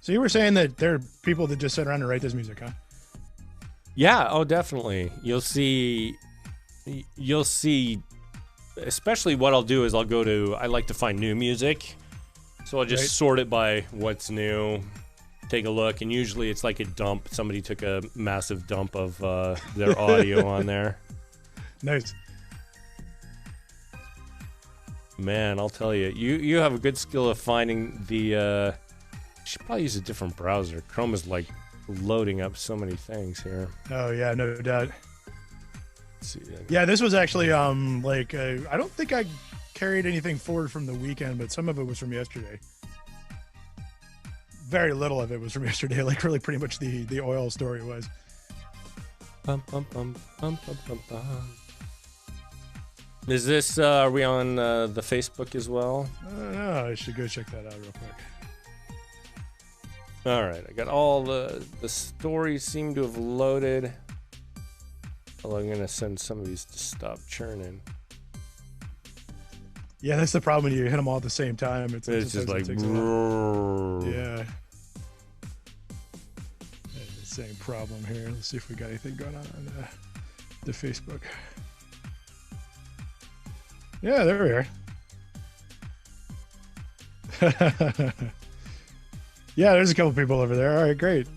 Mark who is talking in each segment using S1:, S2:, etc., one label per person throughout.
S1: So you were saying that there are people that just sit around and write this music, huh?
S2: Yeah, oh, definitely. You'll see, especially what I'll do is I like to find new music. So I'll just sort it by what's new, take a look, and usually it's like a dump. Somebody took a massive dump of their audio on there.
S1: Nice.
S2: Man, I'll tell you, you have a good skill of finding the, you should probably use a different browser. Chrome is like loading up so many things here.
S1: Oh yeah, no doubt.
S2: Let's see.
S1: Yeah, this was actually I don't think I carried anything forward from the weekend, but some of it was from yesterday. Very little of it was from yesterday. Like really, pretty much the oil story was.
S2: Bum, bum, bum, bum, bum, bum, bum. Is this? Are we on the Facebook as well?
S1: No, I should go check that out real quick.
S2: All right, I got all the stories seem to have loaded. Although I'm gonna send some of these to stop churning.
S1: Yeah, that's the problem when you hit them all at the same time. It's
S2: just like,
S1: yeah. The same problem here. Let's see if we got anything going on the Facebook. Yeah, there we are. Yeah, there's a couple people over there. All right, great.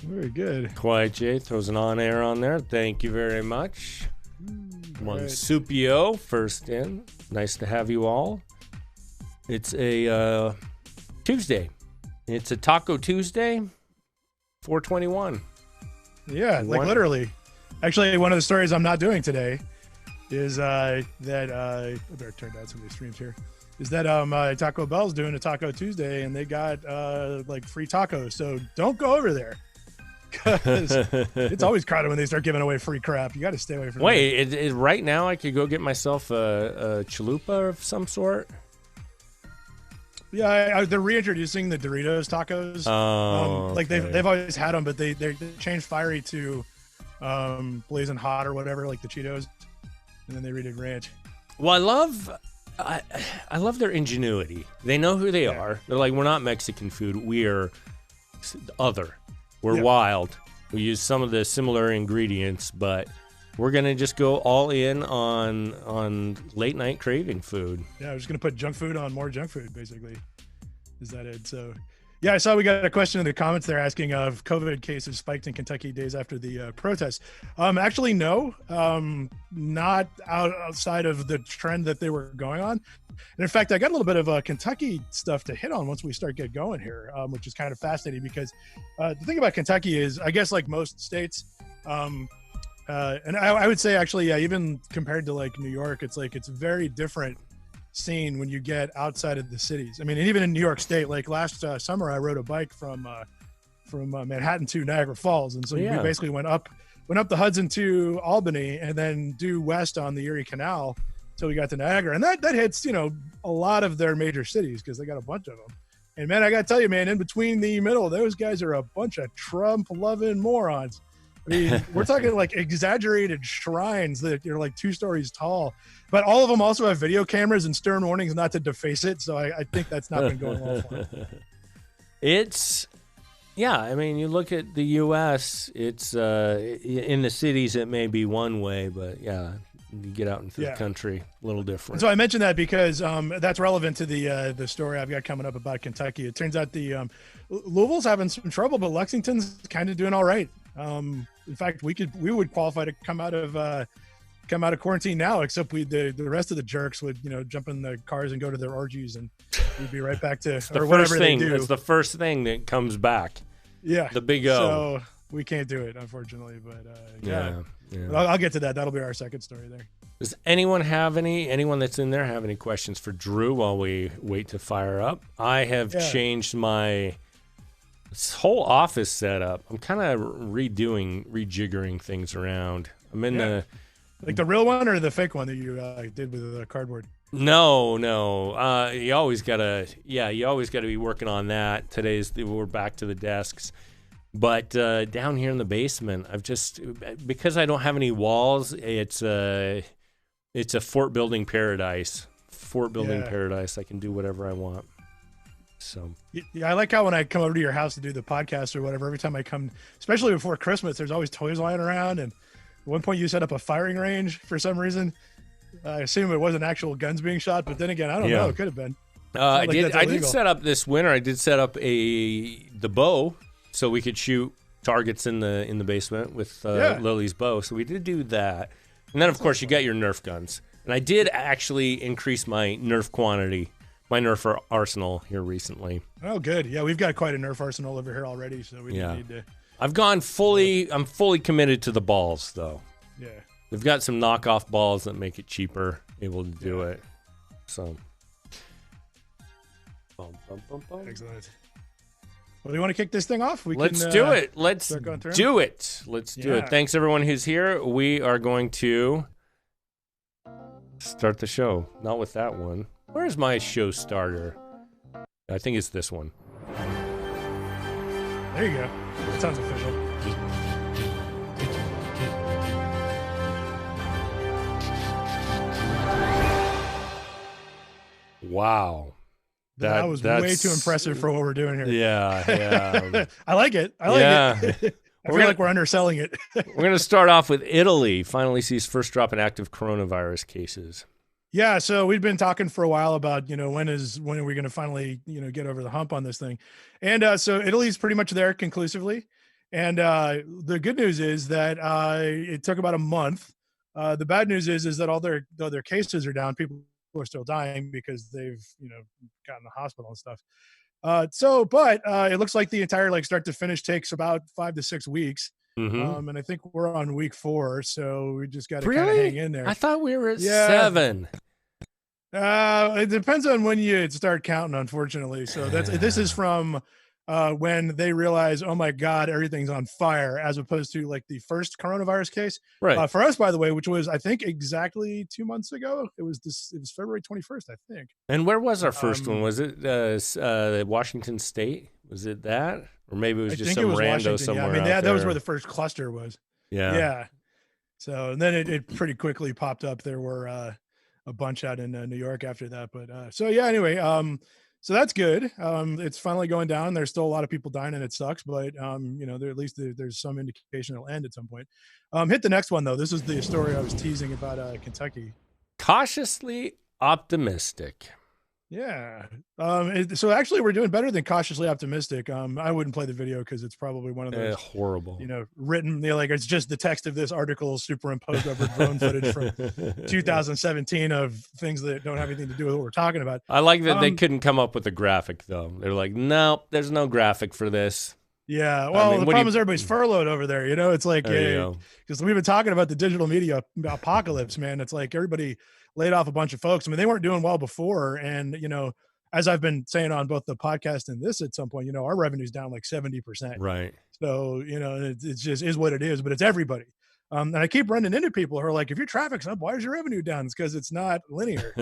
S1: Very good.
S2: Quiet J throws an on-air on there. Thank you very much. Monsupio, first in. Nice to have you all. It's a Tuesday. It's a Taco Tuesday, 421.
S1: Yeah, like literally. Actually, one of the stories I'm not doing today is that I better turn down some of these streams here. Is that Taco Bell's doing a Taco Tuesday and they got like free tacos. So don't go over there. Because it's always crowded when they start giving away free crap. You got to stay away from
S2: Wait, right now I could go get myself a chalupa of some sort?
S1: Yeah, they're reintroducing the Doritos tacos. Like they've always had them, but they changed fiery to blazing hot or whatever, like the Cheetos, and then they redid ranch.
S2: Well, I love their ingenuity. They know who they are. They're like, we're not Mexican food. We're other. We're wild. We use some of the similar ingredients, but we're gonna just go all in on late night craving food.
S1: Yeah, we're just gonna put junk food on more junk food, basically. Is that it? So, yeah, I saw we got a question in the comments there asking if COVID cases spiked in Kentucky days after the protests. Actually, no, not outside of the trend that they were going on. And in fact, I got a little bit of Kentucky stuff to hit on once we start get going here, which is kind of fascinating because the thing about Kentucky is, I guess, like most states, and I would say actually, even compared to like New York, it's a very different scene when you get outside of the cities. I mean, and even in New York State, like last summer, I rode a bike from Manhattan to Niagara Falls, and so we basically went up the Hudson to Albany, and then due west on the Erie Canal till we got to Niagara, and that hits a lot of their major cities because they got a bunch of them. And man, I gotta tell you, man, in between the middle, those guys are a bunch of Trump-loving morons. I mean, we're talking like exaggerated shrines that are like 2 stories tall, but all of them also have video cameras and stern warnings not to deface it. So I think that's not been going well for them.
S2: I mean, you look at the U.S., it's in the cities it may be one way, but you get out into the country, a little different.
S1: And so I mentioned that because that's relevant to the story I've got coming up about Kentucky. It turns out the Louisville's having some trouble, but Lexington's kind of doing all right. In fact, we would qualify to come out of quarantine now, except the rest of the jerks would jump in the cars and go to their orgies, and we'd be right back to or whatever they do.
S2: It's the first thing that comes back.
S1: Yeah,
S2: the big O.
S1: So we can't do it, unfortunately, but I'll get to that. That'll be our second story there.
S2: Does anyone that's in there have any questions for Drew while we wait to fire up? I have changed my whole office setup. I'm kind of rejiggering things around. I'm in the
S1: the real one or the fake one that you did with the cardboard.
S2: No. You always gotta be working on that. We're back to the desks. But down here in the basement, because I don't have any walls, it's a fort building paradise. Paradise. I can do whatever I want. So
S1: Yeah, I like how when I come over to your house to do the podcast or whatever, every time I come, especially before Christmas, there's always toys lying around. And at one point, you set up a firing range for some reason. I assume it wasn't actual guns being shot, but then again, I don't know. It could have been.
S2: I did set up this winter. I did set up the bow so we could shoot targets in the basement with Lily's bow. So we did do that. And then, of course, you got your Nerf guns. And I did actually increase my Nerf quantity, my Nerf arsenal here recently.
S1: Oh, good. Yeah, we've got quite a Nerf arsenal over here already, so we don't need to.
S2: I'm fully committed to the balls, though.
S1: Yeah.
S2: They've got some knockoff balls that make it cheaper, able to do it. So.
S1: Excellent. Well, do you want to kick this thing off?
S2: Let's do it. Let's do it. Thanks, everyone who's here. We are going to start the show. Not with that one. Where's my show starter? I think it's this one.
S1: There you go. That sounds official.
S2: Wow.
S1: That was way too impressive for what we're doing here.
S2: Yeah.
S1: I like it. I feel like we're underselling it.
S2: We're going to start off with Italy. Finally sees first drop in active coronavirus cases.
S1: Yeah, so we've been talking for a while about, when are we going to finally, get over the hump on this thing. And so Italy's pretty much there conclusively. And the good news is that it took about a month. The bad news is that all their cases are down. People are still dying because they've, gotten the hospital and stuff. But it looks like the entire start to finish takes about 5 to 6 weeks.
S2: Mm-hmm.
S1: And I think we're on week 4, so we just got to kind of hang in there.
S2: I thought we were at 7.
S1: It depends on when you start counting, unfortunately. So this is from when they realize, oh my God, everything's on fire, as opposed to the first coronavirus case.
S2: Right.
S1: For us, by the way, which was I think exactly 2 months ago. It was February 21st, I think.
S2: And where was our first one? Was it Washington State? Was it that? Or maybe it was just some rando somewhere.
S1: Yeah. I mean, that was where the first cluster was.
S2: Yeah.
S1: So and then it pretty quickly popped up. There were a bunch out in New York after that. But anyway, so that's good. It's finally going down. There's still a lot of people dying and it sucks, but there at least there's some indication it'll end at some point. Hit the next one though. This is the story I was teasing about Kentucky.
S2: Cautiously optimistic.
S1: Yeah. So actually we're doing better than cautiously optimistic. I wouldn't play the video because it's probably one of those
S2: horrible,
S1: written, it's just the text of this article superimposed over drone footage from 2017 of things that don't have anything to do with what we're talking about.
S2: I like that they couldn't come up with a graphic though. They're like, no, there's no graphic for this.
S1: Yeah. Well, the problem is everybody's furloughed over there. It's like, because we've been talking about the digital media apocalypse, man. It's like everybody laid off a bunch of folks. I mean, they weren't doing well before. And, as I've been saying on both the podcast and this at some point, our revenue's down like 70%.
S2: Right.
S1: So, it just is what it is, but it's everybody. And I keep running into people who are like, if your traffic's up, why is your revenue down? It's because it's not linear.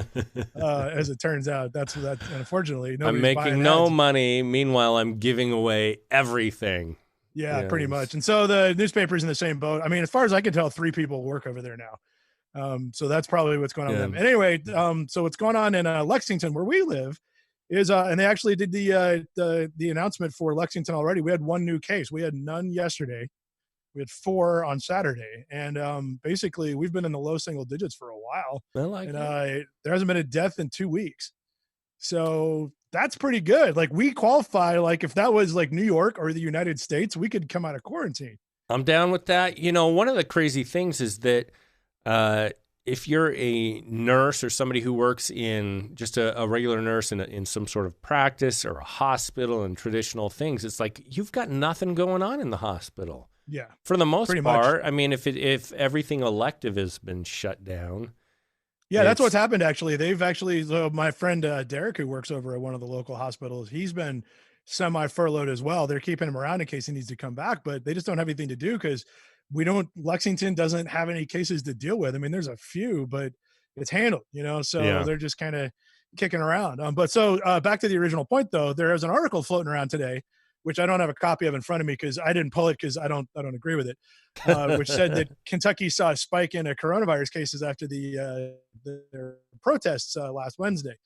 S1: As it turns out, that's unfortunately,
S2: I'm making no money. Meanwhile, I'm giving away everything.
S1: Yeah, pretty much. And so the newspaper's in the same boat. I mean, as far as I can tell, 3 people work over there now. So that's probably what's going on with them. Anyway, so what's going on in Lexington, where we live, is and they actually did the announcement for Lexington already. We had 1 new case. We had none yesterday. We had 4 on Saturday, and basically we've been in the low single digits for a while. There hasn't been a death in 2 weeks, so that's pretty good. We qualify. If that was New York or the United States, we could come out of quarantine.
S2: I'm down with that. One of the crazy things is that if you're a nurse or somebody who works in just a regular nurse in some sort of practice or a hospital and traditional things, it's like you've got nothing going on in the hospital.
S1: Yeah,
S2: for the most part. I mean, if everything elective has been shut down.
S1: Yeah, that's what's happened. Actually, they've so my friend Derek, who works over at one of the local hospitals, he's been semi-furloughed as well. They're keeping him around in case he needs to come back, but they just don't have anything to do because Lexington doesn't have any cases to deal with. I mean, there's a few, but it's handled, so they're just kind of kicking around. But back to the original point though, there is an article floating around today, which I don't have a copy of in front of me because I didn't pull it because I don't agree with it, which said that Kentucky saw a spike in coronavirus cases after their protests last Wednesday.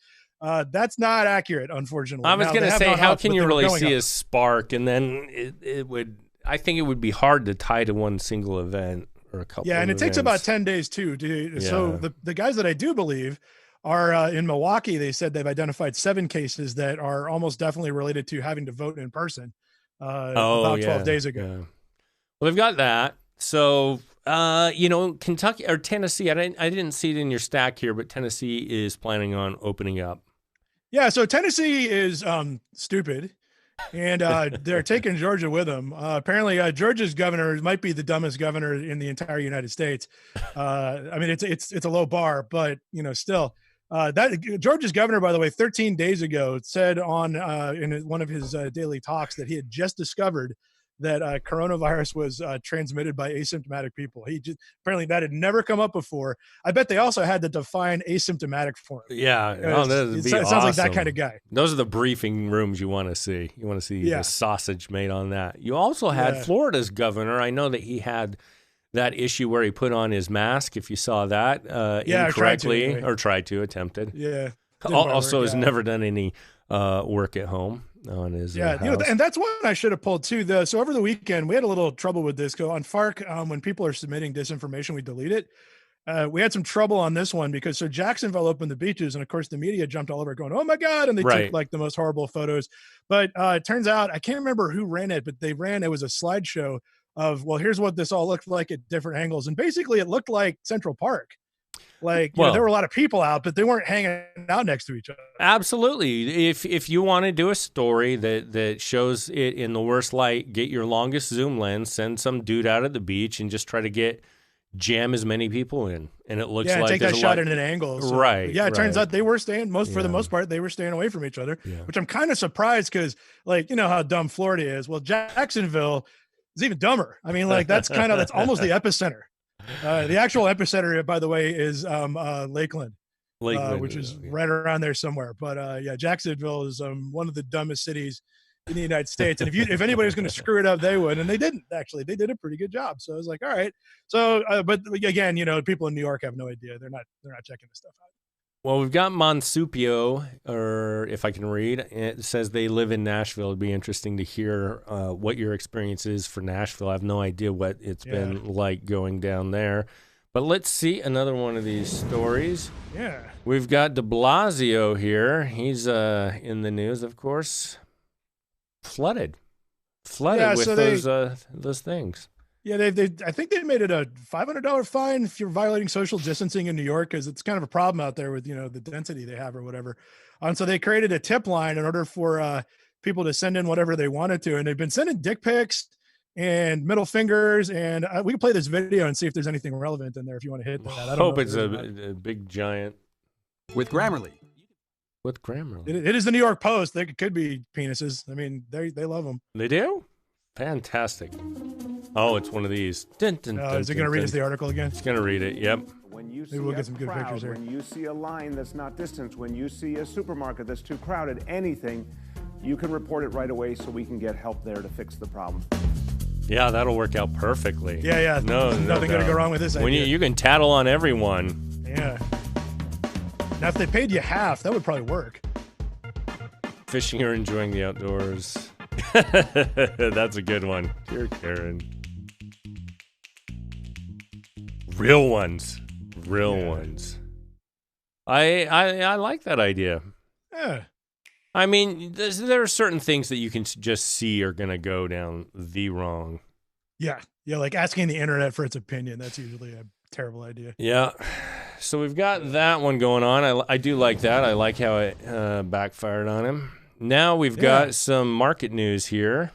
S1: That's not accurate, unfortunately.
S2: I was
S1: Now,
S2: going
S1: they
S2: to
S1: have
S2: say,
S1: gone
S2: how
S1: up,
S2: can
S1: but
S2: you
S1: they were
S2: really
S1: going
S2: see
S1: up.
S2: a spark? And then it would, I think it would be hard to tie to one single event or a couple
S1: Yeah,
S2: of
S1: and it takes
S2: events.
S1: about 10 days too. So
S2: Yeah.
S1: the guys that I do believe are in Milwaukee. They said they've identified 7 cases that are almost definitely related to having to vote in person
S2: Oh,
S1: about 12
S2: yeah.
S1: days ago.
S2: Yeah. Well, they've got that. So, Kentucky or Tennessee, I didn't see it in your stack here, but Tennessee is planning on opening up.
S1: Yeah, so Tennessee is stupid, and they're taking Georgia with them. Apparently, Georgia's governor might be the dumbest governor in the entire United States. I mean, it's a low bar, but still. That Georgia's governor, by the way, 13 days ago said on in one of his daily talks that he had just discovered that coronavirus was transmitted by asymptomatic people. He just apparently that had never come up before. I bet they also had to define asymptomatic for him.
S2: Yeah, that would be
S1: It
S2: awesome.
S1: sounds like that kind of guy.
S2: Those are the briefing rooms you want to see. You want to see the sausage made on that. You also had Florida's governor. I know that he had that issue where he put on his mask, if you saw that, incorrectly, attempted.
S1: Yeah.
S2: Also has never done any work at home on his house.
S1: And that's one I should have pulled too. So over the weekend, we had a little trouble with this. On Fark, when people are submitting disinformation, we delete it. We had some trouble on this one because Jacksonville opened the beaches, and of course the media jumped all over going, "Oh my God!" and they took like the most horrible photos. But it turns out I can't remember who ran it, but they ran it was a slideshow of, well, here's what this all looked like at different angles, and basically it looked like Central Park. Like, there were a lot of people out, but they weren't hanging out next to each other.
S2: Absolutely. If you want to do a story that shows it in the worst light, get your longest zoom lens, send some dude out at the beach, and just try to jam as many people in. And it looks like
S1: take that shot at an angle. So,
S2: right.
S1: Yeah, it turns out they were staying for the most part, they were staying away from each other, which I'm kind of surprised because, like, you know how dumb Florida is. Well, Jacksonville is even dumber. I mean, like, that's almost the epicenter. The actual epicenter, by the way, is Lakeland, which is right around there somewhere. But Jacksonville is one of the dumbest cities in the United States. And if anybody was going to screw it up, they would. And they didn't, actually. They did a pretty good job. So I was like, all right. So, but again, people in New York have no idea. They're not checking this stuff out.
S2: Well, we've got Monsupio, or if I can read, it says they live in Nashville. It'd be interesting to hear what your experience is for Nashville. I have no idea what it's been like going down there. But let's see another one of these stories.
S1: Yeah.
S2: We've got de Blasio here. He's in the news, of course. Flooded with those things.
S1: Yeah, I think they made it a $500 fine if you're violating social distancing in New York, because it's kind of a problem out there with the density they have or whatever. And so they created a tip line in order for people to send in whatever they wanted to, and they've been sending dick pics and middle fingers, and we can play this video and see if there's anything relevant in there if you want to hit that. I
S2: hope it's a big giant
S3: with Grammarly.
S2: With Grammarly,
S1: it is the New York Post. They could be penises. I mean, they love them.
S2: They do. Fantastic. Oh, it's one of these. Dun, dun,
S1: is it going to read us the article again?
S2: It's going to read it, yep.
S1: Maybe we'll get some good pictures here.
S4: When you see a line that's not distanced, when you see a supermarket that's too crowded, anything, you can report it right away so we can get help there to fix the problem.
S2: Yeah, that'll work out perfectly.
S1: Yeah. Nothing going to go wrong with this idea.
S2: When you can tattle on everyone.
S1: Yeah. Now, if they paid you half, that would probably work.
S2: Fishing or enjoying the outdoors. That's a good one. Dear Karen. Real ones. I like that idea.
S1: Yeah.
S2: I mean, there are certain things that you can just see are going to go down the wrong.
S1: Yeah, like asking the internet for its opinion. That's usually a terrible idea.
S2: Yeah. So we've got that one going on. I do like that. I like how it backfired on him. Now we've got some market news here.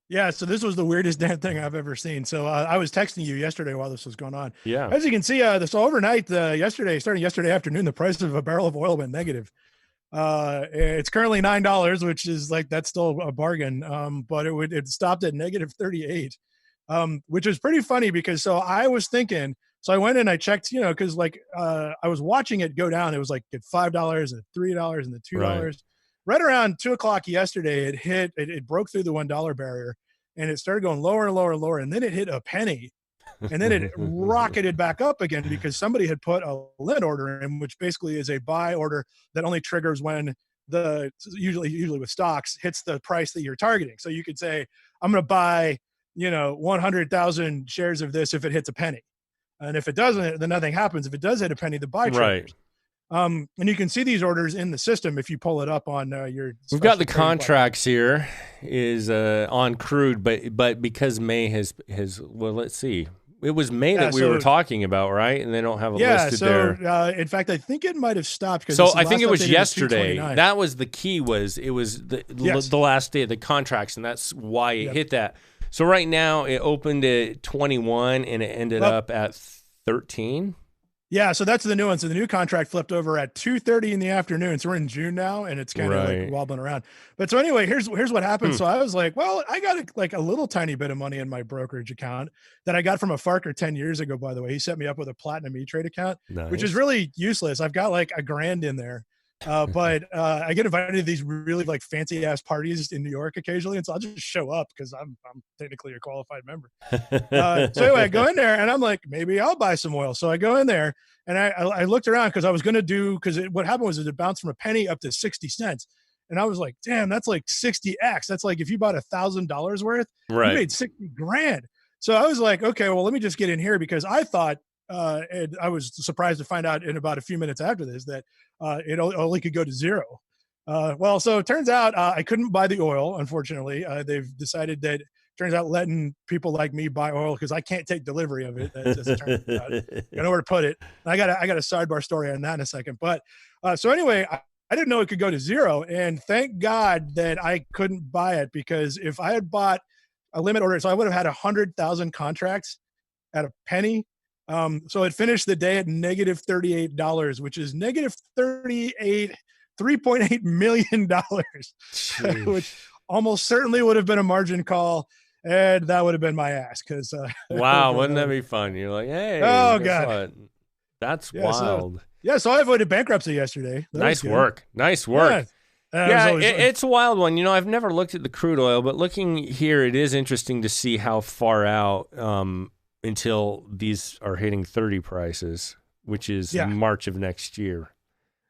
S1: Yeah, so this was the weirdest damn thing I've ever seen. So I was texting you yesterday while this was going on.
S2: Yeah.
S1: As you can see, this overnight, starting yesterday afternoon, the price of a barrel of oil went negative. It's currently $9, which is that's still a bargain. But it stopped at negative 38, which is pretty funny because I was thinking. So I went and I checked, because I was watching it go down. It was like at $5 and $3 and the $2. Right around 2:00 yesterday, it broke through the $1 barrier, and it started going lower and lower and lower, and then it hit a penny, And then it rocketed back up again because somebody had put a limit order in, which basically is a buy order that only triggers when the usually with stocks hits the price that you're targeting. So you could say, I'm going to buy, 100,000 shares of this if it hits a penny. And if it doesn't, then nothing happens. If it does hit a penny, the buy triggers. And you can see these orders in the system if you pull it up on your.
S2: We've got the contracts here is on crude, but because May has well, let's see. It was May that we were talking about, right? And they don't have it listed there.
S1: In fact, I think it might have stopped.
S2: So I think it was yesterday. That was the key. It was the last day of the contracts, and that's why it hit that. So right now it opened at 21 and it ended up at 13.
S1: Yeah, so that's the new one. So the new contract flipped over at 2:30 in the afternoon. So we're in June now, and it's kind of like wobbling around. But so anyway, here's what happened. So I was like, well, I got a little tiny bit of money in my brokerage account that I got from a Farker 10 years ago, by the way. He set me up with a Platinum E-Trade account, which is really useless. I've got like $1,000 in there. But I get invited to these really like fancy ass parties in New York occasionally, and so I'll just show up because I'm technically a qualified member. So anyway, I go in there and I'm like, maybe I'll buy some oil. So I go in there and I looked around because I was going to do what happened was it bounced from a penny up to 60 cents, and I was like, damn, that's like 60x. That's like if you bought $1,000 worth, you made 60 grand. So I was like, okay, well, let me just get in here because I thought. And I was surprised to find out in about a few minutes after this that it only could go to zero. Well, so it turns out I couldn't buy the oil, unfortunately. They've decided that turns out letting people like me buy oil because I can't take delivery of it. That just turns out. I know where to put it. I got a sidebar story on that in a second. But so anyway, I didn't know it could go to zero. And thank God that I couldn't buy it because if I had bought a limit order, so I would have had 100,000 contracts at a penny. So it finished the day at negative $38, which is negative $3.8 million, which almost certainly would have been a margin call. And that would have been my ass. Cause,
S2: wow. Wouldn't that be fun? You're like, hey,
S1: oh God,
S2: that's wild.
S1: So I avoided bankruptcy yesterday.
S2: Nice work. Yeah, it's a wild one. I've never looked at the crude oil, but looking here, it is interesting to see how far out, until these are hitting 30 prices, which is March of next year.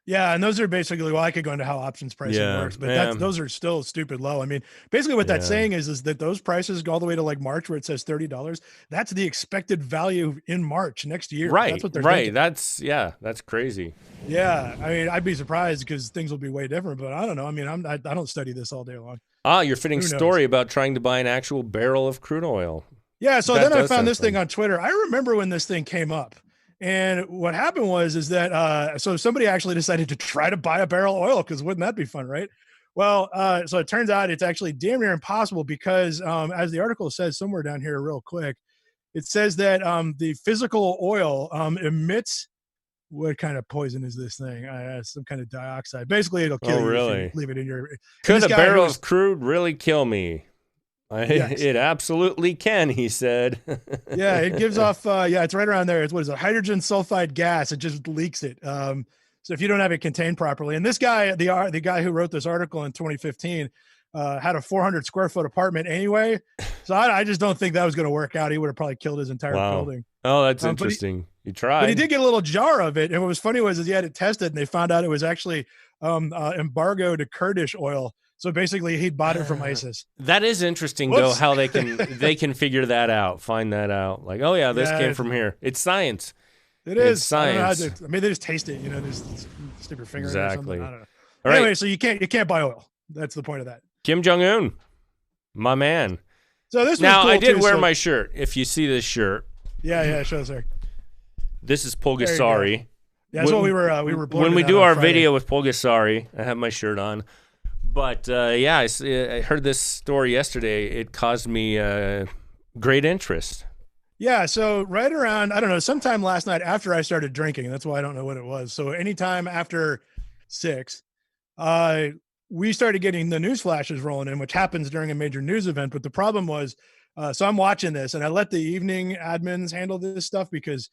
S1: Yeah, and those are basically, I could go into how options pricing works, but those are still stupid low. I mean, basically what that's saying is that those prices go all the way to like March where it says $30. That's the expected value in March next year.
S2: Right,
S1: that's what they're thinking.
S2: That's crazy.
S1: Yeah, I mean, I'd be surprised because things will be way different, but I don't know. I mean, I don't study this all day long.
S2: Your fitting story about trying to buy an actual barrel of crude oil.
S1: Yeah, so then I found this thing on Twitter. I remember when this thing came up. And what happened was that so somebody actually decided to try to buy a barrel of oil because wouldn't that be fun, right? Well, so it turns out it's actually damn near impossible because as the article says somewhere down here real quick, it says that the physical oil emits what kind of poison is this thing? Some kind of dioxide. Basically, it'll kill you if you leave it in your.
S2: Could a barrel of crude really kill me? Yes. It absolutely can, he said.
S1: Yeah, it gives off, it's right around there. It's what is it? Hydrogen sulfide gas. It just leaks it. So if you don't have it contained properly, and this guy, the guy who wrote this article in 2015, had a 400 square foot apartment anyway. So I just don't think that was going to work out. He would have probably killed his entire building.
S2: Oh, that's interesting. He tried.
S1: But he did get a little jar of it. And what was funny was he had it tested and they found out it was actually embargoed Kurdish oil. So basically, he bought it from ISIS.
S2: That is interesting, though, how they can figure that out, find that out. Like, oh yeah, this came from here. It's science.
S1: It's
S2: science.
S1: I mean, they just taste it. Just stick your finger in it or something. I don't know.
S2: All
S1: anyway,
S2: right.
S1: so you can't buy oil. That's the point of that.
S2: Kim Jong Un, my man.
S1: So this was
S2: now
S1: cool
S2: I did
S1: too,
S2: wear my shirt. If you see this shirt,
S1: show us there.
S2: This is Pulgasari.
S1: Yeah, that's what we were.
S2: When we do our video with Pulgasari, I have my shirt on. But I heard this story yesterday. It caused me great interest.
S1: Yeah, so right around, I don't know, sometime last night after I started drinking, that's why I don't know what it was. So anytime after 6, we started getting the news flashes rolling in, which happens during a major news event. But the problem was, so I'm watching this and I let the evening admins handle this stuff because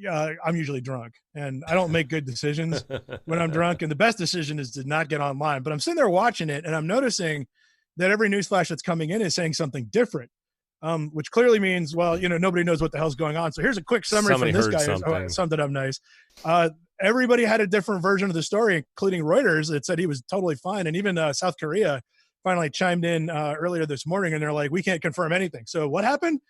S1: I'm usually drunk and I don't make good decisions when I'm drunk. And the best decision is to not get online. But I'm sitting there watching it and I'm noticing that every news flash that's coming in is saying something different. which clearly means, well, nobody knows what the hell's going on. So here's a quick summary
S2: Somebody
S1: from this
S2: heard
S1: guy.
S2: something.
S1: Summed it up nice. Everybody had a different version of the story, including Reuters, that said he was totally fine. And even South Korea finally chimed in earlier this morning, and they're like, we can't confirm anything. So what happened?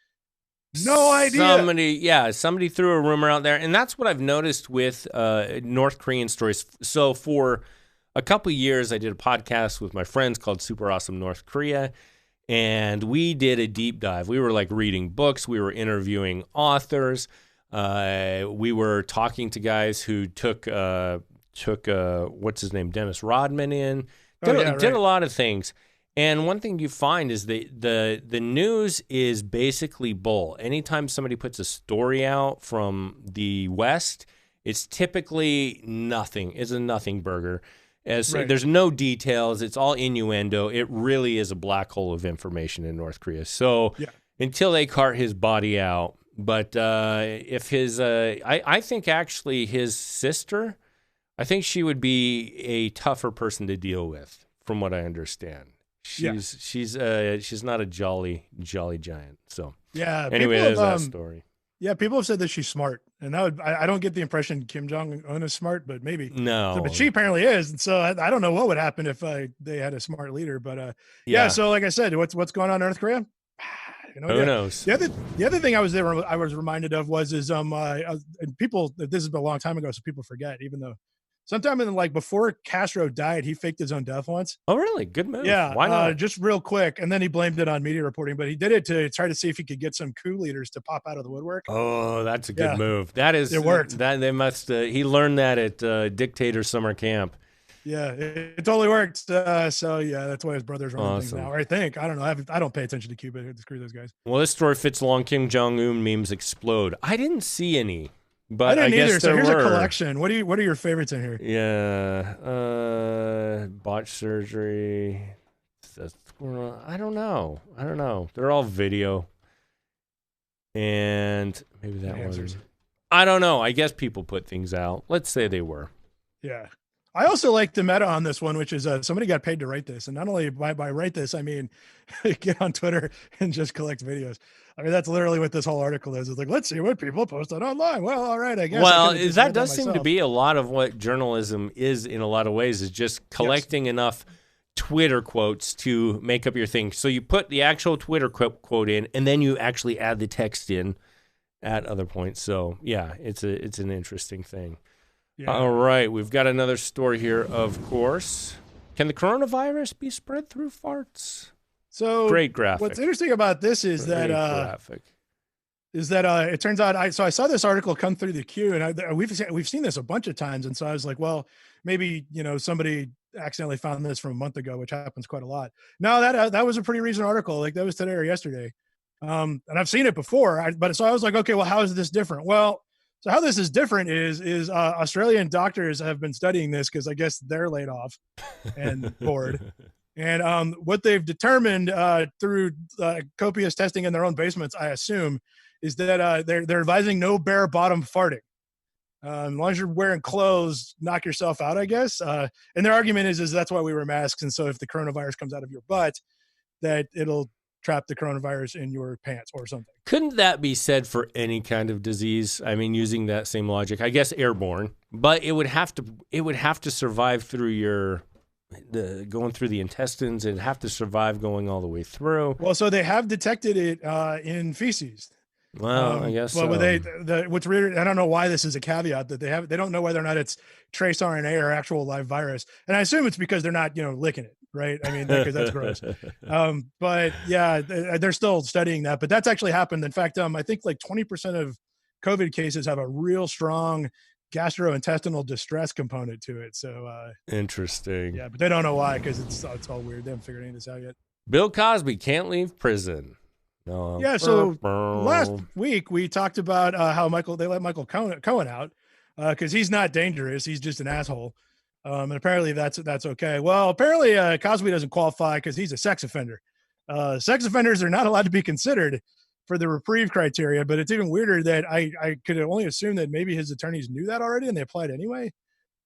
S1: No idea.
S2: Somebody threw a rumor out there, and that's what I've noticed with North Korean stories. So for a couple of years, I did a podcast with my friends called Super Awesome North Korea, and we did a deep dive. We were like reading books. We were interviewing authors. We were talking to guys who took what's his name, Dennis Rodman in. Did a lot of things. And one thing you find is the news is basically bull. Anytime somebody puts a story out from the West, it's typically nothing. It's a nothing burger. There's no details. It's all innuendo. It really is a black hole of information in North Korea. So until they cart his body out, but if his, I think actually his sister, I think she would be a tougher person to deal with, from what I understand. She's not a jolly giant. So anyway, there's that story.
S1: Yeah, people have said that she's smart, and I don't get the impression Kim Jong Un is smart, but maybe
S2: no.
S1: But she apparently is, and so I don't know what would happen if they had a smart leader. But so like I said, what's going on in North Korea?
S2: Who knows?
S1: The other thing I was reminded of was and people, this has been a long time ago, so people forget, even though. Sometime in before Castro died, he faked his own death once.
S2: Oh, really? Good move.
S1: Yeah.
S2: Why not?
S1: Just real quick. And then he blamed it on media reporting, but he did it to try to see if he could get some coup leaders to pop out of the woodwork.
S2: Oh, that's a good move. It
S1: worked.
S2: They must, he learned that at Dictator Summer Camp.
S1: Yeah, it totally worked. So yeah, that's why his brother's running things now. Or I think, I don't know. I don't pay attention to Cuba. Screw those guys.
S2: Well, this story fits along. Kim Jong Un memes explode. I didn't see any. But
S1: I didn't either. So here's
S2: a
S1: collection. What are your favorites in here?
S2: Yeah, botched surgery. I don't know. They're all video, and maybe that one. I don't know. I guess people put things out. Let's say they were.
S1: Yeah. I also like the meta on this one, which is somebody got paid to write this. And not only by write this, I mean, get on Twitter and just collect videos. I mean, that's literally what this whole article is. It's like, let's see what people posted online. Well, all right, I guess.
S2: Well, that does seem to be a lot of what journalism is in a lot of ways, is just collecting enough Twitter quotes to make up your thing. So you put the actual Twitter quote in, and then you actually add the text in at other points. So yeah, it's an interesting thing. Yeah. All right, we've got another story here, of course. Can the coronavirus be spread through farts?
S1: So
S2: great graphic.
S1: What's interesting about this is that it turns out I saw this article come through the queue, and we've seen this a bunch of times, and so I was like, well, maybe somebody accidentally found this from a month ago, which happens quite a lot. No, that was a pretty recent article. Like that was today or yesterday, and I've seen it before. So I was like, okay, well, how is this different? Well. So how this is different is Australian doctors have been studying this because I guess they're laid off and bored. And what they've determined through copious testing in their own basements, I assume, is that they're advising no bare bottom farting. As long as you're wearing clothes, knock yourself out, I guess. And their argument is that's why we wear masks. And so if the coronavirus comes out of your butt, that it'll trap the coronavirus in your pants or something.
S2: Couldn't that be said for any kind of disease? I mean, using that same logic, I guess airborne, but it would have to survive through going through the intestines. It'd have to survive going all the way through.
S1: Well, so they have detected it in feces.
S2: Well, I guess.
S1: Well, what's weird, I don't know why this is a caveat that they don't know whether or not it's trace RNA or actual live virus, and I assume it's because they're not licking it. Right. I mean, because that's gross. But yeah, they're still studying that, but that's actually happened. In fact, I think like 20% of COVID cases have a real strong gastrointestinal distress component to it. So
S2: interesting.
S1: Yeah, but they don't know why, because it's all weird. They haven't figured any of this out yet.
S2: Bill Cosby can't leave prison. No.
S1: Yeah. So last week we talked about how they let Michael Cohen out because he's not dangerous. He's just an asshole. And apparently that's okay. Well, apparently Cosby doesn't qualify because he's a sex offender. Sex offenders are not allowed to be considered for the reprieve criteria, but it's even weirder that I could only assume that maybe his attorneys knew that already and they applied anyway.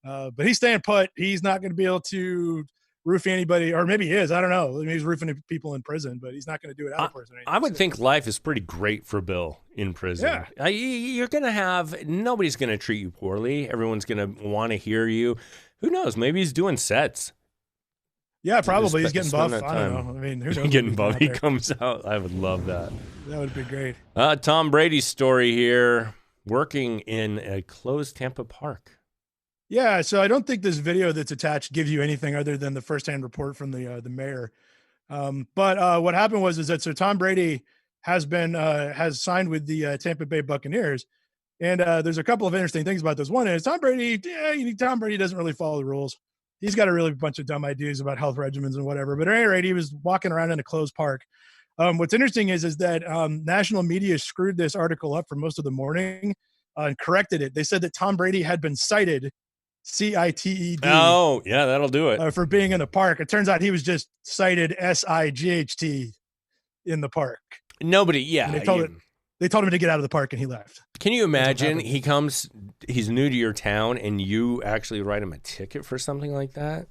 S1: But he's staying put. He's not going to be able to roofing anybody, or maybe he is. I don't know. Maybe he's roofing people in prison, but he's not going to do it out of prison.
S2: I would think life is pretty great for Bill in prison.
S1: Yeah.
S2: You're going to have, nobody's going to treat you poorly. Everyone's going to want to hear you. Who knows? Maybe he's doing sets.
S1: Yeah, probably. He's getting buff. I don't know. I mean, who knows?
S2: Getting buff. He comes out. I would love that.
S1: That would be great.
S2: Tom Brady's story here, working in a closed Tampa park.
S1: Yeah, so I don't think this video that's attached gives you anything other than the firsthand report from the mayor. But what happened was that so Tom Brady has signed with the Tampa Bay Buccaneers, and there's a couple of interesting things about this. One is Tom Brady doesn't really follow the rules. He's got a really bunch of dumb ideas about health regimens and whatever. But at any rate, he was walking around in a closed park. What's interesting is that national media screwed this article up for most of the morning and corrected it. They said that Tom Brady had been cited. CITED.
S2: Oh, yeah, that'll do it.
S1: For being in the park. It turns out he was just cited SIGHT in the park.
S2: Nobody, yeah.
S1: And they told him to get out of the park, and he left.
S2: Can you imagine he's new to your town, and you actually write him a ticket for something like that?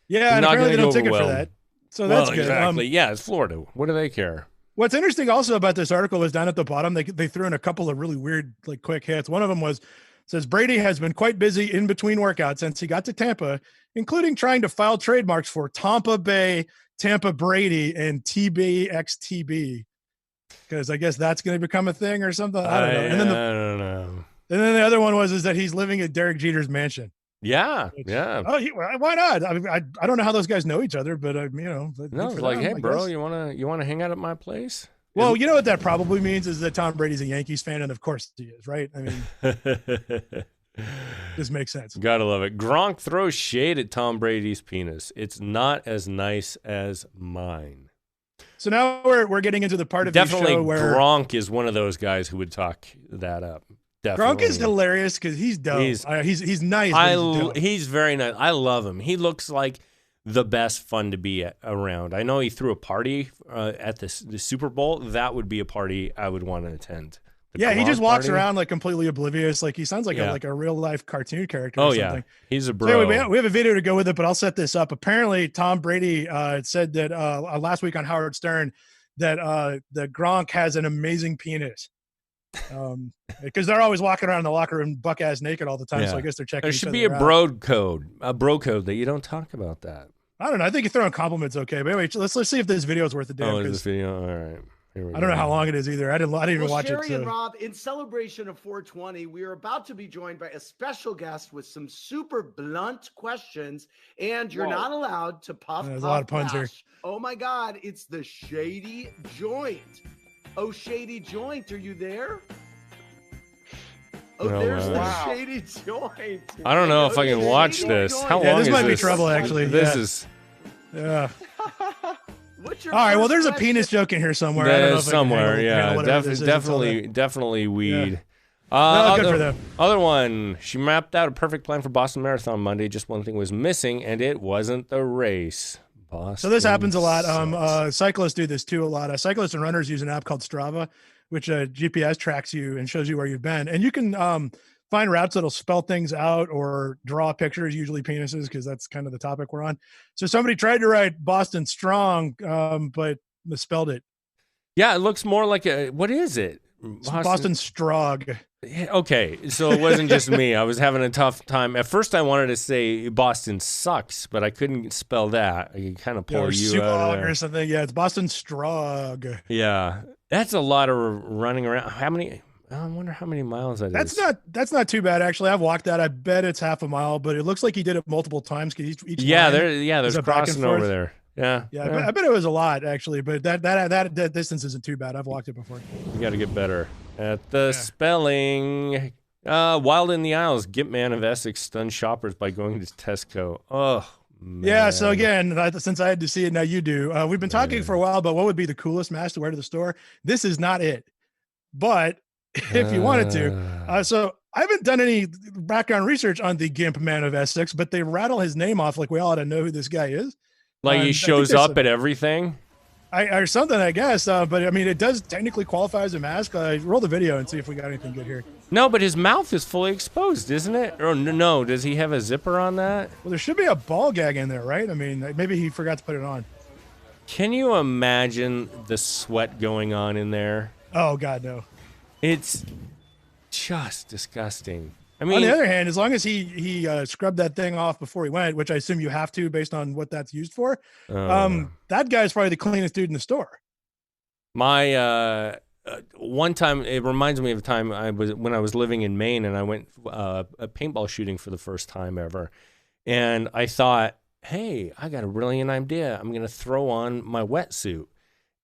S1: Yeah, and apparently they don't ticket for that. So that's good.
S2: Exactly. Yeah, it's Florida. What do they care?
S1: What's interesting also about this article was down at the bottom, they threw in a couple of really weird, like, quick hits. One of them says Brady has been quite busy in between workouts since he got to Tampa, including trying to file trademarks for Tampa Bay, Tampa Brady, and TBXTB. Because I guess that's going to become a thing or something. I don't know.
S2: I don't know.
S1: And then the other one is that he's living at Derek Jeter's mansion.
S2: Yeah,
S1: Which,
S2: yeah.
S1: Oh, why not? I mean, I don't know how those guys know each other, but
S2: No, it's like, hey, bro, you wanna hang out at my place?
S1: Well, you know what that probably means is that Tom Brady's a Yankees fan, and of course he is, right? I mean, this makes sense.
S2: Gotta love it. Gronk throws shade at Tom Brady's penis. It's not as nice as mine.
S1: So now we're getting into the part of
S2: Definitely
S1: the show where
S2: Gronk is one of those guys who would talk that up. Definitely.
S1: Gronk is hilarious because he's dumb. He's nice.
S2: He's very nice. I love him. He looks like the best fun to be around. I know he threw a party at the Super Bowl. That would be a party I would want to attend.
S1: Yeah, he just walks around like completely oblivious. Like he sounds like a real life cartoon character. Or something. Yeah,
S2: he's a bro.
S1: So anyway, we have a video to go with it, but I'll set this up. Apparently, Tom Brady said that last week on Howard Stern that the Gronk has an amazing penis. Because they're always walking around in the locker room buck ass naked all the time. So I guess they're checking.
S2: There should be a bro code that you don't talk about that.
S1: I don't know. I think you're throwing compliments okay. But anyway, let's see if this video is worth a damn.
S2: Oh, is this video? All right.
S1: I don't know how long it is either. I didn't even watch
S3: Sherry
S1: it. So.
S3: And Rob, in celebration of 420, we are about to be joined by a special guest with some super blunt questions, and you're not allowed to puff.
S1: There's a lot of puns here.
S3: Oh my God, it's the Shady Joint. Oh, Shady Joint, are you there? Oh, there's the Shady Joint.
S2: I don't know if I can watch this. How long is this?
S1: This might be trouble, actually.
S2: This is.
S1: Yeah.
S3: What's your
S1: all right. Well, there's a penis joke in here somewhere. I don't know if
S2: somewhere, definitely weed.
S1: Yeah. Good for them.
S2: Other one. She mapped out a perfect plan for Boston Marathon Monday. Just one thing was missing, and it wasn't the race. Boston.
S1: So this happens a lot. Cyclists do this too a lot. Cyclists and runners use an app called Strava, which GPS tracks you and shows you where you've been, and you can find routes that'll spell things out or draw pictures, usually penises, because that's kind of the topic we're on. So somebody tried to write Boston Strong, but misspelled it.
S2: Yeah, it looks more like what is it?
S1: Boston Strog.
S2: Okay, so it wasn't just me. I was having a tough time. At first, I wanted to say Boston sucks, but I couldn't spell that. I could kind of pull you out of there.
S1: Or something. Yeah, it's Boston Strog.
S2: Yeah, that's a lot of running around. How many? I wonder how many miles that is.
S1: That's not too bad, actually. I've walked that. I bet it's half a mile, but it looks like he did it multiple times. Because each
S2: there's crossing over there. Yeah.
S1: I bet it was a lot, actually, but that distance isn't too bad. I've walked it before.
S2: You got to get better at the spelling. Wild in the Isles. Gitman of Essex stunned shoppers by going to Tesco. Oh, man.
S1: Yeah, so again, since I had to see it, now you do. We've been talking for a while about what would be the coolest mask to wear to the store. This is not it. But if you wanted to. So I haven't done any background research on the Gimp Man of Essex, but they rattle his name off like we all ought to know who this guy is.
S2: Like he shows up at everything?
S1: or something, I guess. But I mean, it does technically qualify as a mask. Roll the video and see if we got anything good here.
S2: No, but his mouth is fully exposed, isn't it? Or no, does he have a zipper on that?
S1: Well, there should be a ball gag in there, right? I mean, maybe he forgot to put it on.
S2: Can you imagine the sweat going on in there?
S1: Oh, God, no.
S2: It's just disgusting. I mean,
S1: on the other hand, as long as he scrubbed that thing off before he went, which I assume you have to based on what that's used for, that guy's probably the cleanest dude in the store.
S2: My one time, it reminds me of a time when I was living in Maine, and I went a paintball shooting for the first time ever, and I thought, hey, I got a brilliant idea. I'm going to throw on my wetsuit,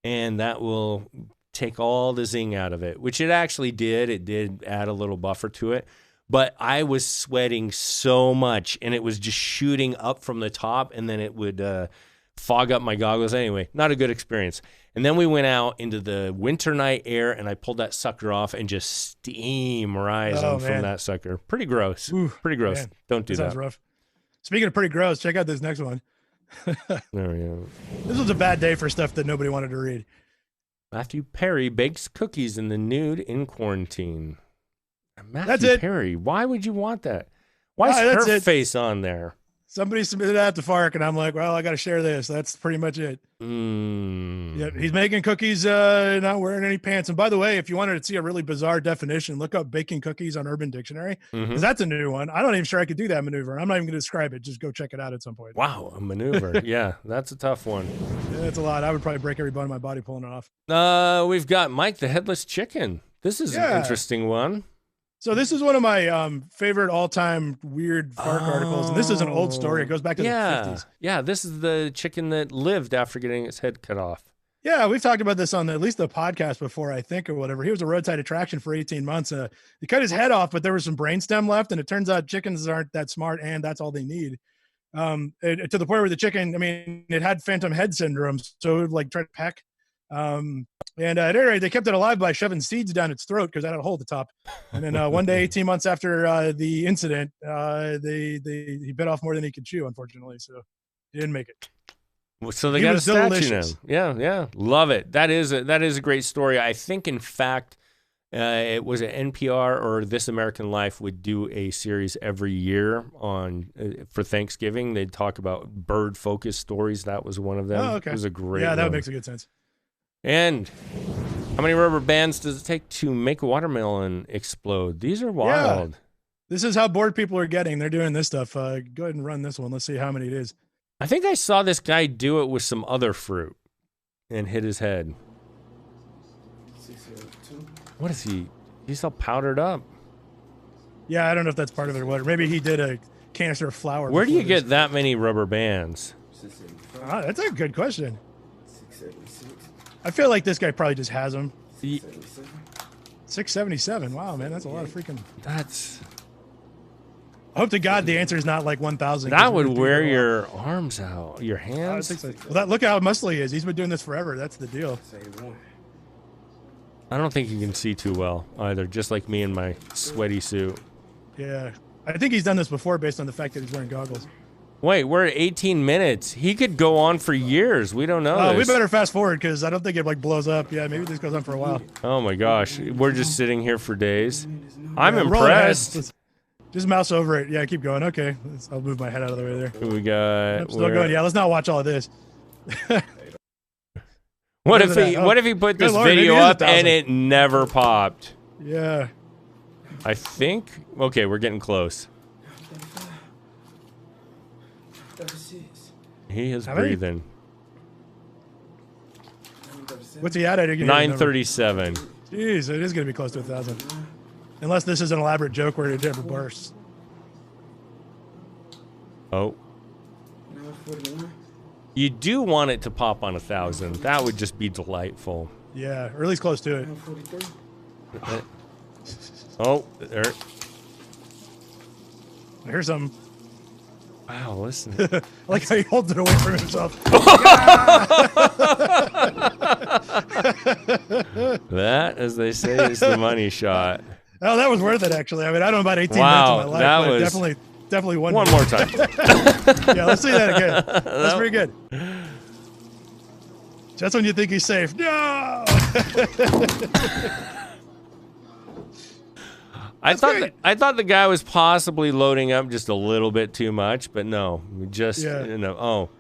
S2: and that will take all the zing out of it, which it actually did. It did add a little buffer to it. But I was sweating so much, and it was just shooting up from the top, and then it would fog up my goggles. Anyway, not a good experience. And then we went out into the winter night air, and I pulled that sucker off and just steam rising from that sucker. Pretty gross. Ooh, pretty gross. Man. Don't do that.
S1: Sounds rough. Speaking of pretty gross, check out this next one.
S2: There we go.
S1: This was a bad day for stuff that nobody wanted to read.
S2: Matthew Perry bakes cookies in the nude in quarantine. Matthew Perry, why would you want that? Why is her face on there?
S1: Somebody submitted that to Fark, and I'm like, well, I got to share this. That's pretty much it. Yeah, he's making cookies, not wearing any pants. And by the way, if you wanted to see a really bizarre definition, look up baking cookies on Urban Dictionary, because that's a new one. I'm not even sure I could do that maneuver. I'm not even going to describe it. Just go check it out at some point.
S2: Wow, a maneuver. Yeah, that's a tough one.
S1: Yeah, that's a lot. I would probably break every bone in my body pulling it off.
S2: We've got Mike the Headless Chicken. This is an interesting one.
S1: So this is one of my favorite all-time weird Fark articles, and this is an old story. It goes back to the 50s.
S2: Yeah, this is the chicken that lived after getting its head cut off.
S1: Yeah, we've talked about this on at least the podcast before, I think, or whatever. He was a roadside attraction for 18 months. He cut his head off, but there was some brainstem left, and it turns out chickens aren't that smart, and that's all they need. To the point where the chicken, I mean, it had phantom head syndrome, so it would like try to peck. And at any rate, they kept it alive by shoving seeds down its throat because it had a hole at the top. And then one day, 18 months after the incident, he bit off more than he could chew, unfortunately. So he didn't make it.
S2: Well, so they got a statue now. Yeah, love it. That is a great story. I think, in fact, it was an NPR or This American Life would do a series every year on for Thanksgiving. They'd talk about bird-focused stories. That was one of them.
S1: Oh, okay.
S2: It was a great one.
S1: That makes a good sense.
S2: And how many rubber bands does it take to make a watermelon explode? These are wild.
S1: Yeah. This is how bored people are getting. They're doing this stuff. Go ahead and run this one. Let's see how many it is.
S2: I think I saw this guy do it with some other fruit and hit his head. What is he? He's all powdered up.
S1: Yeah, I don't know if that's part of it or what. Maybe he did a canister of flour.
S2: Where do you get that many rubber bands?
S1: That's a good question. I feel like this guy probably just has them. 677. Wow, man, that's a lot of freaking.
S2: That's.
S1: I hope to God the answer is not like 1,000.
S2: That would wear your arms out, your hands.
S1: Well, look how muscly he is. He's been doing this forever. That's the deal.
S2: I don't think you can see too well either, just like me in my sweaty suit.
S1: Yeah, I think he's done this before based on the fact that he's wearing goggles.
S2: Wait, we're at 18 minutes. He could go on for years. We don't know.
S1: We better fast forward because I don't think it like blows up. Yeah, maybe this goes on for a while.
S2: Oh my gosh, we're just sitting here for days. I'm impressed.
S1: Just mouse over it. Yeah, keep going. Okay, I'll move my head out of the way there.
S2: We got.
S1: I'm still going. Yeah, let's not watch all of this.
S2: What if he put this video up and it never popped?
S1: Yeah.
S2: I think. Okay, we're getting close. He is breathing.
S1: What's he at?
S2: 937.
S1: Jeez, it is going to be close to 1,000. Unless this is an elaborate joke where it never bursts.
S2: Oh. You do want it to pop on 1,000. That would just be delightful.
S1: Yeah, or at least close to it.
S2: Oh, there.
S1: Here's something.
S2: Wow, listen.
S1: I like how he holds it away from himself.
S2: That, as they say, is the money shot.
S1: Oh, that was worth it, actually. I mean, I don't know about 18 minutes of my life,
S2: that
S1: but
S2: was
S1: definitely one
S2: more time.
S1: Yeah, let's see that again. That's pretty good. Just when you think he's safe. No.
S2: I thought the guy was possibly loading up just a little bit too much, but no, oh,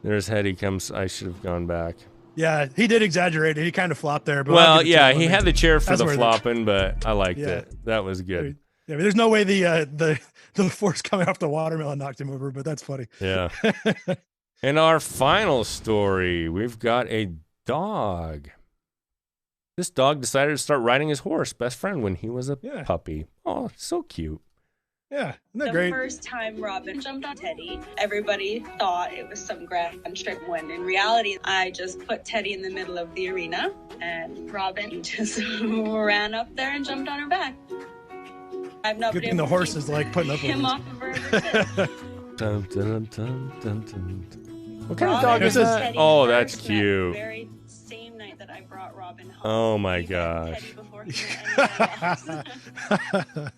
S2: there's Hetty comes. I should have gone back.
S1: Yeah, he did exaggerate it. He kind of flopped there. But
S2: well, yeah, he had the chair for
S1: That's
S2: the
S1: where
S2: flopping, but I liked it. That was good.
S1: Yeah, but there's no way the force coming off the watermelon knocked him over, but that's funny.
S2: Yeah. And our final story, we've got a dog. This dog decided to start riding his horse, best friend, when he was a puppy. Oh, so cute.
S1: Yeah, isn't that great?
S5: The first time Robin jumped on Teddy, everybody thought it was some grand trick, when in reality, I just put Teddy in the middle of the arena, and Robin just ran up there and jumped on her back. I've not
S1: Good
S5: been
S1: thing the
S5: able
S1: horse
S5: to
S1: is like putting up with
S5: him
S1: us.
S5: off of her ever since.
S2: Dun, dun, dun, dun, dun. What kind of
S5: Robin
S2: dog is
S5: and
S2: that?
S5: Teddy
S2: Oh,
S5: first
S2: that's
S5: met the
S2: cute.
S5: very same night that I brought Robin home.
S2: Oh my
S5: He met
S2: gosh.
S5: Teddy before he met anybody else.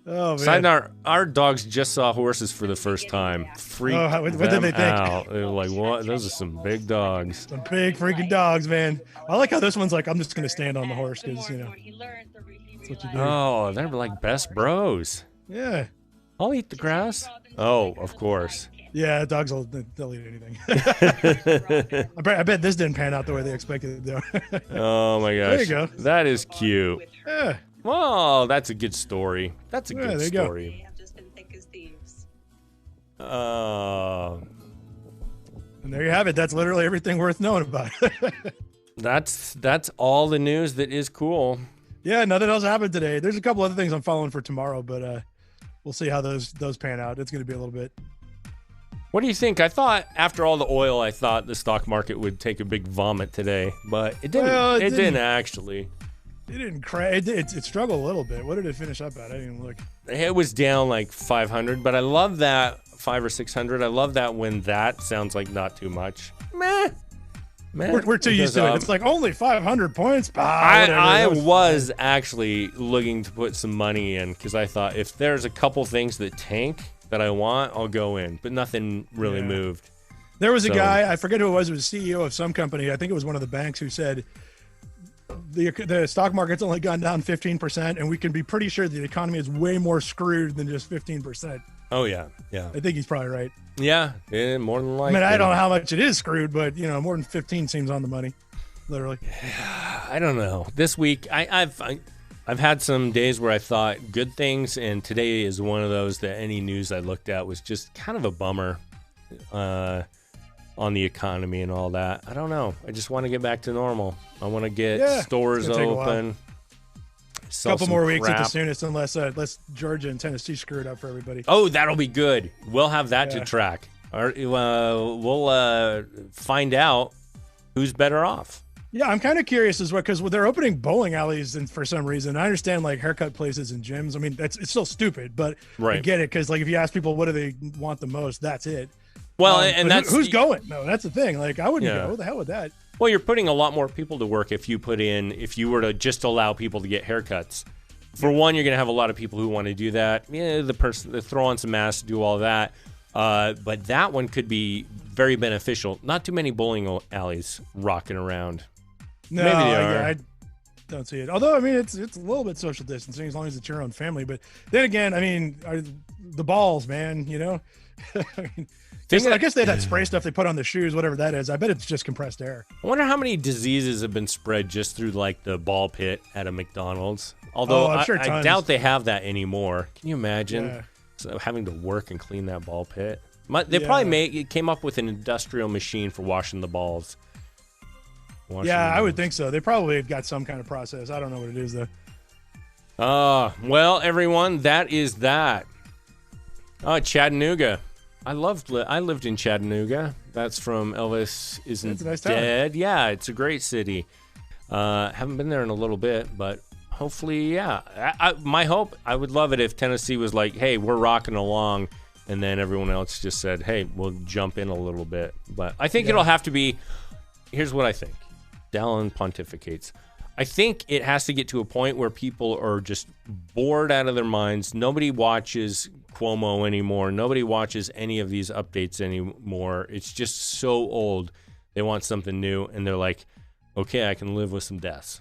S1: Oh man.
S2: Side note, our dogs just saw horses for the first time. Freaked
S1: what did
S2: them
S1: they think?
S2: out. They were like, what? Those are some big dogs.
S1: Some big freaking dogs, man. I like how this one's like, I'm just gonna stand on the horse because
S5: He learned
S1: that's what you do.
S2: Oh, they're like best bros.
S1: Yeah.
S2: I'll eat the grass. Oh, of course.
S1: Yeah, dogs they'll eat anything. I bet this didn't pan out the way they expected it to.
S2: Oh my gosh.
S1: There you go.
S2: That is cute.
S1: Yeah.
S2: Oh, that's a good story. That's a
S1: Yeah,
S2: good
S1: there you go.
S2: story.
S5: have just been thick as thieves.
S2: Oh.
S1: And there you have it. That's literally everything worth knowing about.
S2: That's all the news that is cool.
S1: Yeah, nothing else happened today. There's a couple other things I'm following for tomorrow, but we'll see how those pan out. It's going to be a little bit.
S2: What do you think? I thought after all the oil, I thought the stock market would take a big vomit today, but it didn't.
S1: Well,
S2: it didn't actually.
S1: It didn't crash. It struggled a little bit. What did it finish up at? I didn't even look.
S2: It was down like 500, but I love that 500 or 600. I love that when that sounds like not too much. Meh.
S1: We're too used to it. It's like only 500 points.
S2: I was actually looking to put some money in because I thought if there's a couple things that tank that I want, I'll go in. But nothing really moved.
S1: There was a guy, I forget who it was CEO of some company. I think it was one of the banks who said the stock market's only gone down 15%, and we can be pretty sure the economy is way more screwed than just 15%.
S2: Oh yeah.
S1: I think he's probably right.
S2: Yeah, more than likely.
S1: I mean, I don't know how much it is screwed, but more than 15 seems on the money, literally.
S2: I don't know. This week, I've had some days where I thought good things, and today is one of those that any news I looked at was just kind of a bummer on the economy and all that. I don't know. I just want to get back to normal. I want to get stores open.
S1: A couple more weeks at the soonest, unless Georgia and Tennessee screw it up for everybody.
S2: Oh, that'll be good. We'll have that to track. We'll find out who's better off.
S1: Yeah, I'm kind of curious as well because they're opening bowling alleys, and for some reason, I understand like haircut places and gyms. I mean, it's still stupid, but I get it because like if you ask people what do they want the most, that's it.
S2: Well, and that's
S1: who's going. No, that's the thing. Like I wouldn't go. What the hell with that?
S2: Well, you're putting a lot more people to work if you were to just allow people to get haircuts. For one, you're going to have a lot of people who want to do that. Yeah, they throw on some masks, do all that. But that one could be very beneficial. Not too many bowling alleys rocking around.
S1: No,
S2: maybe they are.
S1: I don't see it. Although, I mean, it's a little bit social distancing as long as it's your own family. But then again, I mean, the balls, man, I mean, I guess they had that spray stuff they put on the shoes, whatever that is. I bet it's just compressed air.
S2: I wonder how many diseases have been spread just through like the ball pit at a McDonald's. Although
S1: I'm sure
S2: I doubt they have that anymore. Can you imagine having to work and clean that ball pit? They probably came up with an industrial machine for washing the balls.
S1: I would think so. They probably have got some kind of process. I don't know what it is though.
S2: Well, everyone, that is that. Chattanooga. I lived in Chattanooga. That's from Elvis Isn't
S1: nice
S2: Dead.
S1: town.
S2: Yeah, it's a great city. Haven't been there in a little bit, but hopefully, my hope, I would love it if Tennessee was like, hey, we're rocking along, and then everyone else just said, hey, we'll jump in a little bit. But I think it'll have to be, here's what I think. Dallin pontificates. I think it has to get to a point where people are just bored out of their minds. Nobody watches Cuomo anymore. Nobody watches any of these updates anymore. It's just so old They want something new, and they're like, okay, I can live with some deaths.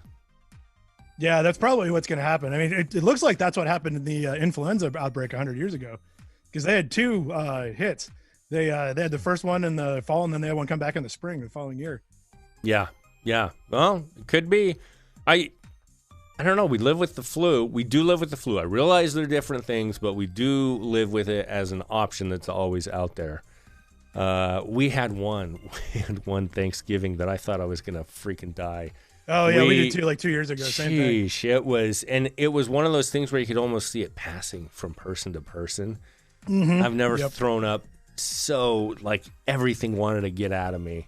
S1: Yeah, that's probably what's going to happen. I mean, it looks like that's what happened in the influenza outbreak 100 years ago, because they had 2 hits. They had the first one in the fall, and then they had one come back in the spring the following year.
S2: Yeah. Well, it could be. I don't know. We live with the flu. We do live with the flu. I realize they're different things, but we do live with it as an option that's always out there. We had one Thanksgiving that I thought I was gonna freaking die.
S1: Oh yeah, we did too, like 2 years ago. Same thing.
S2: It was one of those things where you could almost see it passing from person to person.
S1: Mm-hmm.
S2: I've never thrown up so like everything wanted to get out of me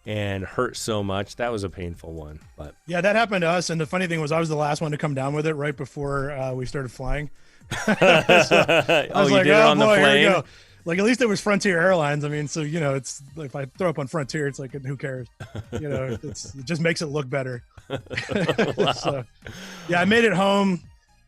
S2: and hurt so much. That was a painful one. But
S1: yeah, that happened to us. And the funny thing was, I was the last one to come down with it right before we started flying. So I was
S2: you did it on the plane?
S1: Here we go. Like, at least it was Frontier Airlines. I mean, so, you know, it's if I throw up on Frontier, it's like, who cares? You know, it just makes it look better.
S2: Wow.
S1: So, yeah, I made it home,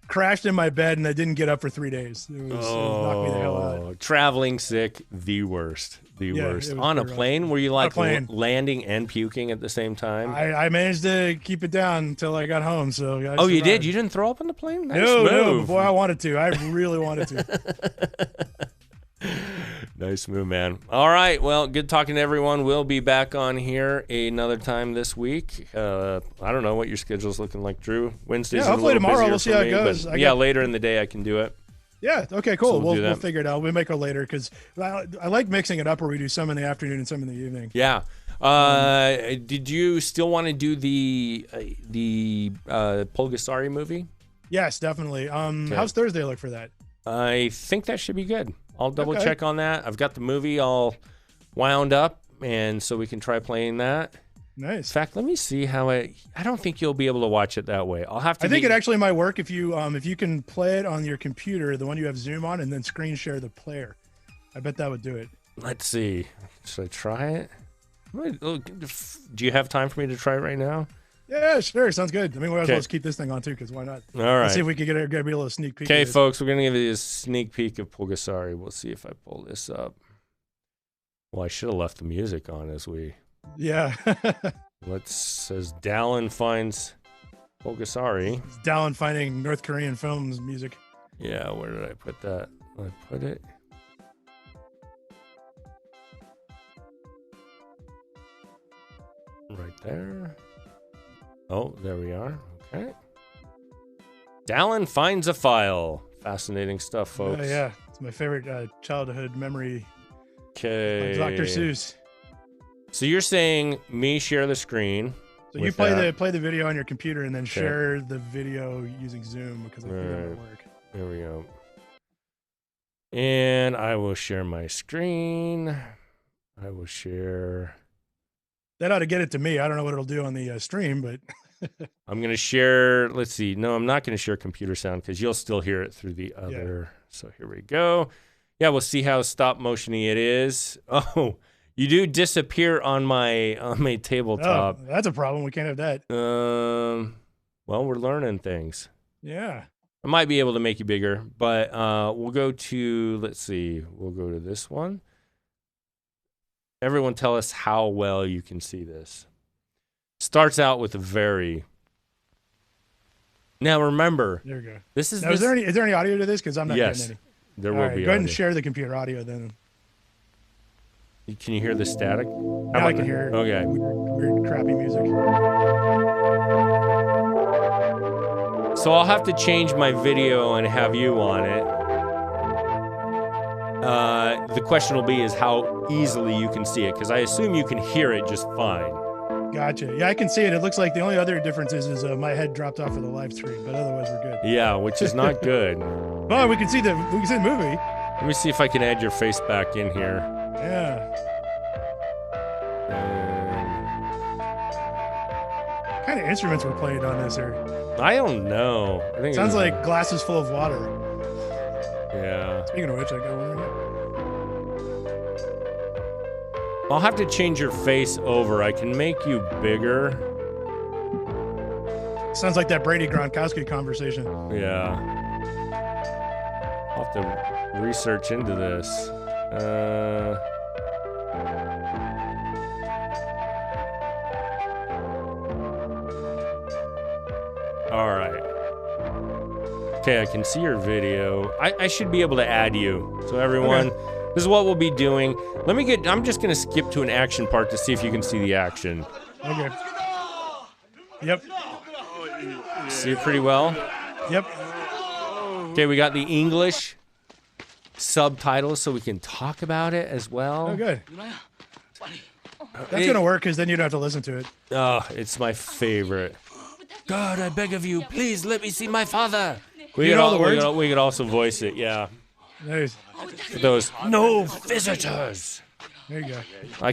S1: crashed in my bed, and I didn't get up for 3 days. It knocked me the hell out.
S2: Traveling sick, the worst. Worst. On a plane, were you like landing and puking at the same time?
S1: I managed to keep it down until I got home. So
S2: you did? You didn't throw up on the plane? Nice
S1: no,
S2: move.
S1: Boy, I wanted to. I really wanted to.
S2: Nice move, man. All right. Well, good talking to everyone. We'll be back on here another time this week. I don't know what your schedule's looking like, Drew. Wednesdays.
S1: Yeah, hopefully tomorrow. We'll see how it goes.
S2: Later in the day I can do it.
S1: Yeah. Okay. Cool.
S2: So
S1: we'll figure it out. We'll make it later because I like mixing it up where we do some in the afternoon and some in the evening.
S2: Yeah. Did you still want to do the Pulgasari movie?
S1: Yes, definitely.
S2: Okay.
S1: How's Thursday look for that?
S2: I think that should be good. I'll double check on that. I've got the movie all wound up, and so we can try playing that.
S1: Nice.
S2: In fact, let me see how I don't think you'll be able to watch it that way. I'll have to.
S1: I think it actually might work if you can play it on your computer, the one you have Zoom on, and then screen share the player. I bet that would do it.
S2: Let's see. Should I try it? Do you have time for me to try it right now?
S1: Yeah, sure. Sounds good. I mean, we might as well just keep this thing on too, because why not?
S2: All right.
S1: Let's see if we can get a little sneak peek.
S2: Okay, folks, we're gonna give you a sneak peek of Pulgasari. We'll see if I pull this up. Well, I should have left the music on as we.
S1: Yeah.
S2: Says Dallin finds Pulgasari.
S1: It's Dallin finding North Korean films music.
S2: Yeah, where did I put that? I put it. Right there. Oh, there we are. Okay. Dallin finds a file. Fascinating stuff, folks.
S1: Yeah. It's my favorite childhood memory.
S2: Okay.
S1: Dr. Seuss.
S2: So you're saying me share the screen.
S1: So you play the video on your computer and then share the video using Zoom, because I think that'll work.
S2: There we go. And I will share my screen. I will share.
S1: That ought to get it to me. I don't know what it'll do on the stream, but
S2: I'm going to share. Let's see. No, I'm not going to share computer sound because you'll still hear it through the other. Yeah. So here we go. Yeah, we'll see how stop motiony it is. Oh, you do disappear on my tabletop.
S1: Oh, that's a problem. We can't have that.
S2: Well, we're learning things.
S1: Yeah.
S2: I might be able to make you bigger, but we'll go to, let's see. We'll go to this one. Everyone tell us how well you can see this. Starts out with a very. Now remember.
S1: There we go.
S2: This is.
S1: Now, is there any audio to this? Because I'm not getting any.
S2: There will be.
S1: Go ahead and share the computer audio then.
S2: Can you hear the static?
S1: Yeah, I can hear.
S2: Okay.
S1: Weird crappy music.
S2: So I'll have to change my video and have you on it. The question will be is how easily you can see it, because I assume you can hear it just fine.
S1: Gotcha. Yeah, I can see it. It looks like the only other difference is my head dropped off of the live stream, but otherwise we're good.
S2: Yeah, which is not good.
S1: But we can see the movie.
S2: Let me see if I can add your face back in here.
S1: Yeah. What kind of instruments were played on this here?
S2: I don't know. I think
S1: sounds like glasses full of water.
S2: Yeah.
S1: Speaking of which, I got one right here.
S2: I'll have to change your face over. I can make you bigger.
S1: Sounds like that Brady Gronkowski conversation.
S2: Yeah. I'll have to research into All right. Okay, I can see your video. I should be able to add you. So everyone, this is what we'll be doing. I'm just gonna skip to an action part to see if you can see the action.
S1: Okay. Yep.
S2: See it pretty well?
S1: Yep.
S2: Okay, we got the English subtitles so we can talk about it as well.
S1: Oh, good. That's gonna work because then you don't have to listen to it.
S2: Oh, it's my favorite. God, I beg of you, please let me see my father. We could also voice it, yeah.
S1: Nice.
S2: For those no visitors.
S1: There you go.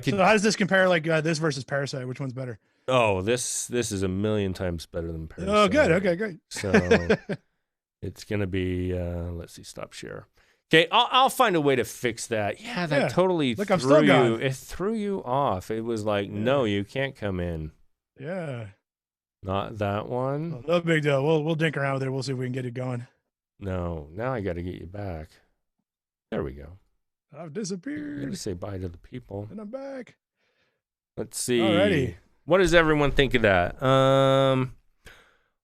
S2: So
S1: how does this compare, like this versus Parasite? Which one's better?
S2: Oh, this is a million times better than Parasite.
S1: Oh, good. Okay, great.
S2: So it's gonna be. Let's see. Stop share. Okay, I'll find a way to fix that. Yeah, that totally
S1: Look,
S2: threw
S1: I'm still
S2: you.
S1: gone.
S2: It threw you off. It was like, no, you can't come in.
S1: Yeah.
S2: Not that one.
S1: Well, no big deal. We'll dink around with it. We'll see if we can get it going.
S2: No, now I got to get you back. There we go.
S1: I've disappeared.
S2: Got to say bye to the people.
S1: And I'm back.
S2: Let's see.
S1: Alrighty.
S2: What does everyone think of that?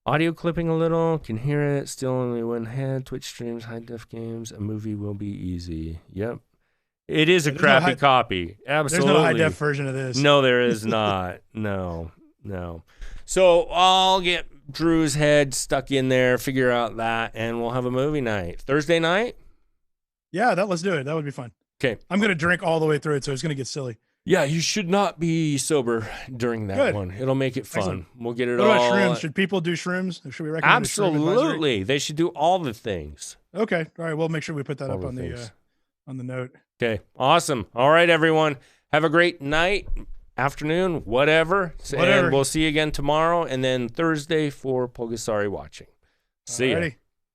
S2: Audio clipping a little. Can hear it. Still only one head. Twitch streams, high def games. A movie will be easy. Yep. It is a crappy copy. Absolutely.
S1: There's no high def version of this.
S2: No, there is not. No. So I'll get Drew's head stuck in there, figure out that, and we'll have a movie night. Thursday night?
S1: Yeah, let's do it. That would be fun.
S2: Okay.
S1: I'm going to drink all the way through it, so it's going to get silly.
S2: Yeah, you should not be sober during that one. It'll make it fun.
S1: Excellent.
S2: We'll get it
S1: what
S2: all.
S1: What about shrooms? Should people do shrooms? Should we recommend
S2: Absolutely. They should do all the things.
S1: Okay. All right. We'll make sure we put that
S2: all
S1: up on the note.
S2: Okay. Awesome. All right, everyone. Have a great night, afternoon, whatever. And we'll see you again tomorrow and then Thursday for Pulgasari watching. See ya.